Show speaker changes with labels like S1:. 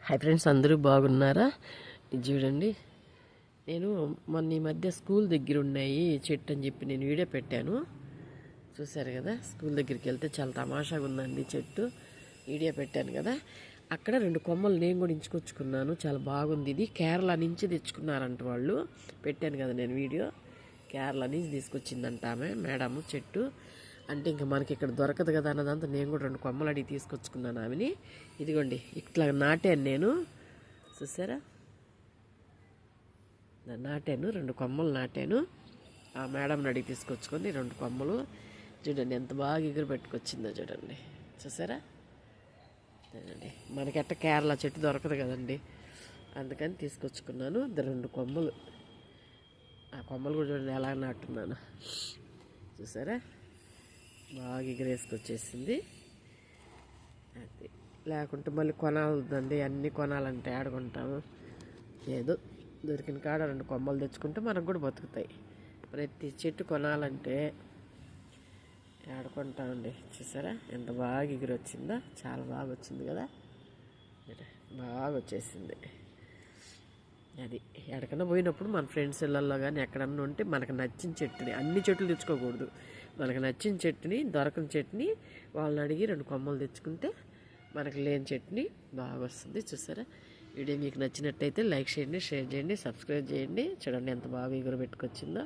S1: Hi friends, అందరూ బాగున్నారా? ఇది చూడండి, నేను మొన్న ఈ మధ్య స్కూల్ దగ్గర ఉన్నాయి చెట్టు అని చెప్పి నేను వీడియో పెట్టాను. చూశారు కదా, స్కూల్ దగ్గరికి వెళ్తే చాలా తమాషాగా ఉందండి చెట్టు. వీడియో పెట్టాను కదా, అక్కడ 2 కొమ్మలు నేను కూడా ఇంచుకొచ్చుకున్నాను. చాలా బాగుంది. ఇది కేరళ నుంచి తెచ్చుకున్నారంట వాళ్ళు. పెట్టాను కదా నేను వీడియో. కేరళ నుంచి తీసుకొచ్చిందంట ఆమె మేడము చెట్టు. అంటే ఇంకా మనకి ఇక్కడ దొరకదు కదా అన్నదంతా నేను కూడా 2 కొమ్మలు అడిగి తీసుకొచ్చుకున్నాను ఆమెని. ఇదిగోండి, ఇట్లా నాటాను నేను. చూసారా, నాటాను, 2 కొమ్మలు నాటాను. ఆ మేడంని అడిగి తీసుకొచ్చుకొని 2 కొమ్మలు చూడండి ఎంత బాగా ఎగురు పెట్టుకొచ్చిందో చూడండి. చూసారా, మనకెట్ట కేరళ చెట్టు దొరకదు కదండి, అందుకని తీసుకొచ్చుకున్నాను 2 కొమ్మలు. ఆ కొమ్మలు కూడా చూడండి ఎలా నాటున్నాను. చూసారా, బాగా ఎగిరేసుకొచ్చేసింది. అది లేకుంటే మళ్ళీ కొనాలండి, అన్నీ కొనాలంటే ఆడుకుంటాము. ఏదో దొరికిన కాడ 2 కొమ్మలు తెచ్చుకుంటే మనకు కూడా బతుకుతాయి. ప్రతి చెట్టు కొనాలంటే ఆడుకుంటామండి. చూసారా ఎంత బాగా ఎగిరి వచ్చిందో, చాలా బాగా వచ్చింది కదా, బాగా వచ్చేసింది. అది ఎక్కడికన్నా పోయినప్పుడు మన ఫ్రెండ్స్ ఇళ్ళల్లో కానీ ఎక్కడన్నా ఉంటే మనకు నచ్చిన చెట్టుని, అన్ని చెట్లు తెచ్చుకోకూడదు, మనకు నచ్చిన చెట్టుని, దొరకని చెట్టుని వాళ్ళని అడిగి 2 కొమ్మలు తెచ్చుకుంటే మనకు లేని చెట్టుని బాగా వస్తుంది. చూసారా, వీడియో మీకు నచ్చినట్టయితే లైక్ చేయండి, షేర్ చేయండి, సబ్స్క్రైబ్ చేయండి. చూడండి ఎంత బాగా ఎగురు పెట్టుకొచ్చిందో.